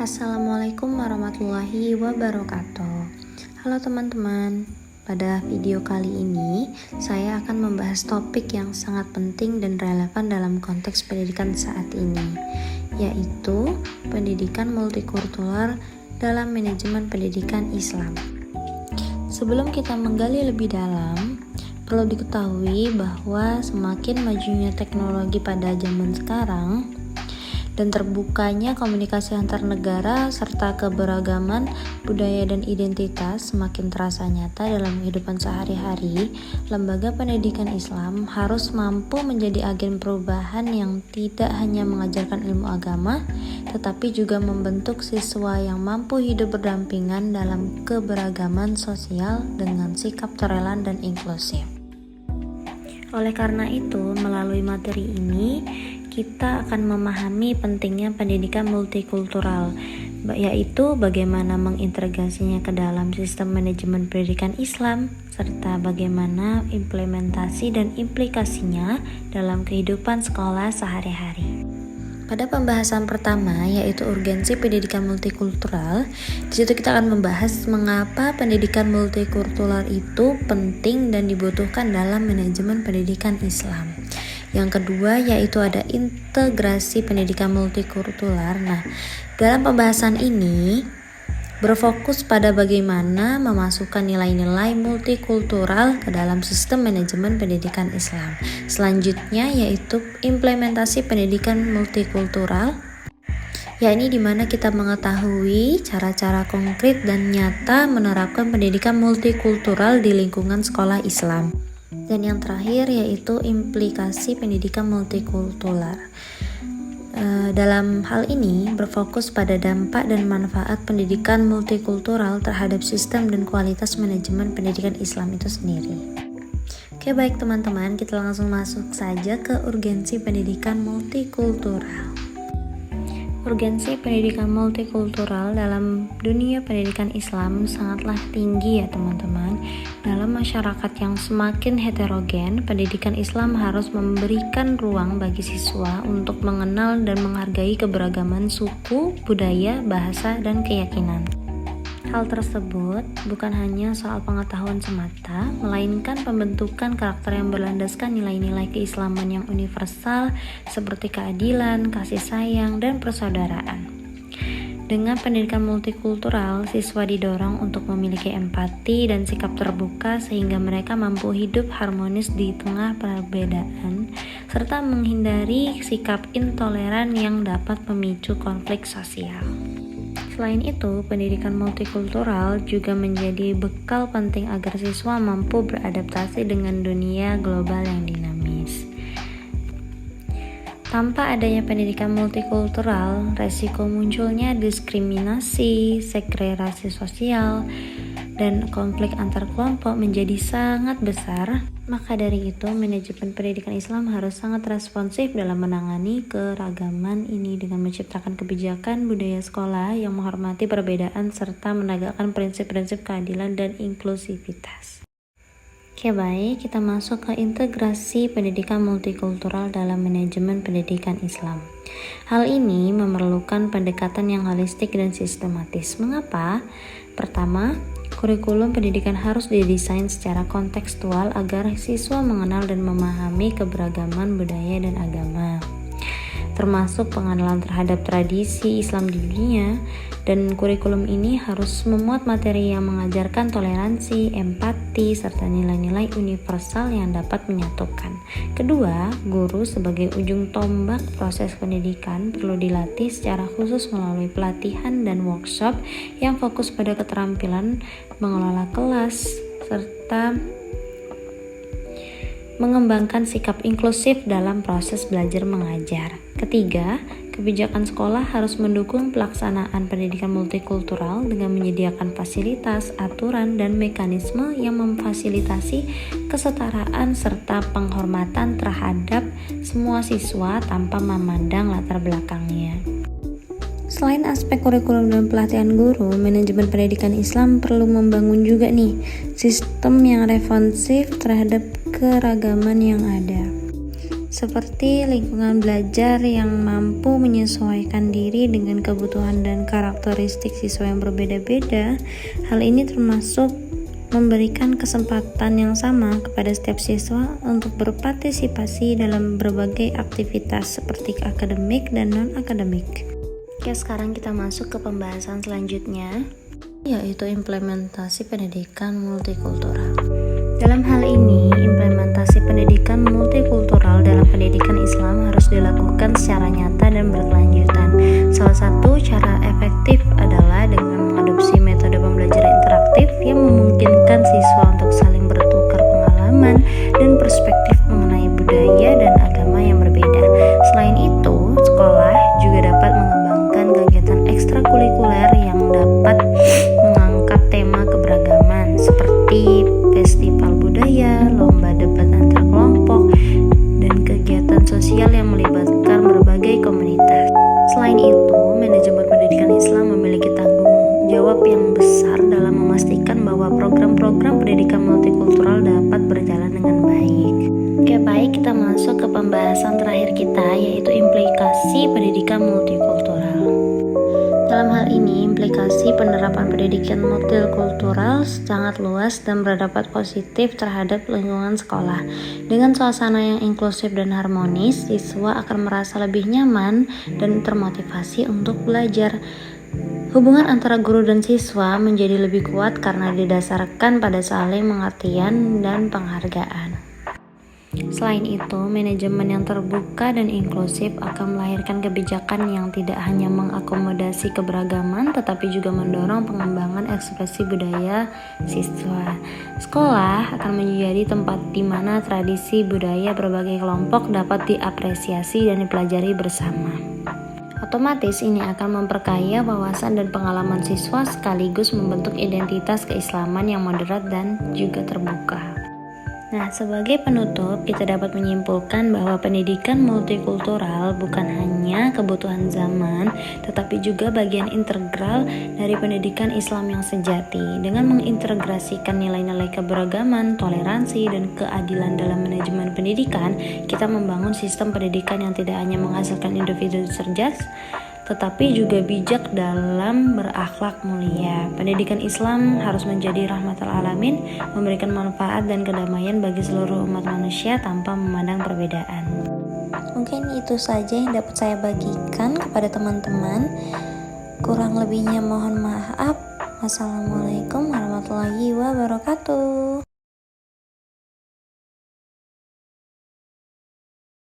Assalamualaikum warahmatullahi wabarakatuh. Halo teman-teman, pada video kali ini saya akan membahas topik yang sangat penting dan relevan dalam konteks pendidikan saat ini, yaitu pendidikan multikultural dalam manajemen pendidikan Islam. Sebelum kita menggali lebih dalam, perlu diketahui bahwa semakin majunya teknologi pada zaman sekarang dan terbukanya komunikasi antar negara serta keberagaman budaya dan identitas semakin terasa nyata dalam kehidupan sehari-hari, lembaga pendidikan Islam harus mampu menjadi agen perubahan yang tidak hanya mengajarkan ilmu agama, tetapi juga membentuk siswa yang mampu hidup berdampingan dalam keberagaman sosial dengan sikap toleran dan inklusif. Oleh karena itu, melalui materi ini, kita akan memahami pentingnya pendidikan multikultural, yaitu bagaimana mengintegrasinya ke dalam sistem manajemen pendidikan Islam, serta bagaimana implementasi dan implikasinya dalam kehidupan sekolah sehari-hari. Pada pembahasan pertama, yaitu urgensi pendidikan multikultural, di situ kita akan membahas mengapa pendidikan multikultural itu penting dan dibutuhkan dalam manajemen pendidikan Islam. Yang kedua yaitu ada integrasi pendidikan multikultural. Nah, dalam pembahasan ini berfokus pada bagaimana memasukkan nilai-nilai multikultural ke dalam sistem manajemen pendidikan Islam. Selanjutnya yaitu implementasi pendidikan multikultural, yakni di mana kita mengetahui cara-cara konkret dan nyata menerapkan pendidikan multikultural di lingkungan sekolah Islam. Dan yang terakhir yaitu implikasi pendidikan multikultural. Dalam hal ini berfokus pada dampak dan manfaat pendidikan multikultural terhadap sistem dan kualitas manajemen pendidikan Islam itu sendiri. Oke, baik teman-teman, kita langsung masuk saja ke urgensi pendidikan multikultural. Urgensi pendidikan multikultural dalam dunia pendidikan Islam sangatlah tinggi ya teman-teman. Dalam masyarakat yang semakin heterogen, pendidikan Islam harus memberikan ruang bagi siswa untuk mengenal dan menghargai keberagaman suku, budaya, bahasa, dan keyakinan. Hal tersebut bukan hanya soal pengetahuan semata, melainkan pembentukan karakter yang berlandaskan nilai-nilai keislaman yang universal seperti keadilan, kasih sayang, dan persaudaraan. Dengan pendidikan multikultural, siswa didorong untuk memiliki empati dan sikap terbuka sehingga mereka mampu hidup harmonis di tengah perbedaan, serta menghindari sikap intoleran yang dapat memicu konflik sosial. Selain itu, pendidikan multikultural juga menjadi bekal penting agar siswa mampu beradaptasi dengan dunia global yang dinamis. Tanpa adanya pendidikan multikultural, resiko munculnya diskriminasi, segregasi sosial, dan konflik antar kelompok menjadi sangat besar. Maka dari itu, manajemen pendidikan Islam harus sangat responsif dalam menangani keragaman ini dengan menciptakan kebijakan budaya sekolah yang menghormati perbedaan serta menegakkan prinsip-prinsip keadilan dan inklusivitas. Oke, baik, kita masuk ke integrasi pendidikan multikultural dalam manajemen pendidikan Islam. Hal ini memerlukan pendekatan yang holistik dan sistematis. Mengapa? Pertama, kurikulum pendidikan harus didesain secara kontekstual agar siswa mengenal dan memahami keberagaman budaya dan agama, termasuk pengenalan terhadap tradisi Islam di dunia. Dan kurikulum ini harus memuat materi yang mengajarkan toleransi, empati, serta nilai-nilai universal yang dapat menyatukan. Kedua, guru sebagai ujung tombak proses pendidikan perlu dilatih secara khusus melalui pelatihan dan workshop yang fokus pada keterampilan mengelola kelas, serta mengembangkan sikap inklusif dalam proses belajar mengajar. Ketiga, kebijakan sekolah harus mendukung pelaksanaan pendidikan multikultural dengan menyediakan fasilitas, aturan, dan mekanisme yang memfasilitasi kesetaraan serta penghormatan terhadap semua siswa tanpa memandang latar belakangnya. Selain aspek kurikulum dan pelatihan guru, manajemen pendidikan Islam perlu membangun juga sistem yang responsif terhadap keragaman yang ada. seperti lingkungan belajar yang mampu menyesuaikan diri dengan kebutuhan dan karakteristik siswa yang berbeda-beda. Hal ini termasuk memberikan kesempatan yang sama kepada setiap siswa untuk berpartisipasi dalam berbagai aktivitas seperti akademik dan non-akademik. Oke, sekarang kita masuk ke pembahasan selanjutnya, yaitu implementasi pendidikan multikultural. Dalam hal ini, implementasi pendidikan multikultural dalam pendidikan Islam harus dilakukan secara nyata dan berkelanjutan. Salah satu cara efektif adalah dengan mengadopsi metode pembelajaran interaktif yang memungkinkan siswa untuk saling bertukar pengalaman dan perspektif mengenai budaya dan agama yang berbeda. Selain itu, sekolah juga dapat mengembangkan kegiatan ekstrakurikuler yang dapat mengangkat tema keberagaman seperti festival budaya, lomba debat antar kelompok, dan kegiatan sosial yang melibatkan berbagai komunitas. Selain itu, manajemen pendidikan Islam memiliki tanggung jawab yang besar dalam memastikan bahwa program-program pendidikan multikultural dapat berjalan dengan baik. Oke, baik, kita masuk ke pembahasan terakhir kita, yaitu implikasi pendidikan multikultural. Dalam hal ini, implikasi penerapan pendidikan multikultural sangat luas dan berdampak positif terhadap lingkungan sekolah. Dengan suasana yang inklusif dan harmonis, siswa akan merasa lebih nyaman dan termotivasi untuk belajar. Hubungan antara guru dan siswa menjadi lebih kuat karena didasarkan pada saling pengertian dan penghargaan. Selain itu, manajemen yang terbuka dan inklusif akan melahirkan kebijakan yang tidak hanya mengakomodasi keberagaman, tetapi juga mendorong pengembangan ekspresi budaya siswa. Sekolah akan menjadi tempat di mana tradisi budaya berbagai kelompok dapat diapresiasi dan dipelajari bersama. Otomatis ini akan memperkaya wawasan dan pengalaman siswa sekaligus membentuk identitas keislaman yang moderat dan juga terbuka. Nah, sebagai penutup, kita dapat menyimpulkan bahwa pendidikan multikultural bukan hanya kebutuhan zaman, tetapi juga bagian integral dari pendidikan Islam yang sejati. Dengan mengintegrasikan nilai-nilai keberagaman, toleransi, dan keadilan dalam manajemen pendidikan, kita membangun sistem pendidikan yang tidak hanya menghasilkan individu cerdas, tetapi juga bijak dalam berakhlak mulia. Pendidikan Islam harus menjadi rahmatul alamin, memberikan manfaat dan kedamaian bagi seluruh umat manusia tanpa memandang perbedaan. Mungkin itu saja yang dapat saya bagikan kepada teman-teman. Kurang lebihnya mohon maaf. Wassalamualaikum warahmatullahi wabarakatuh.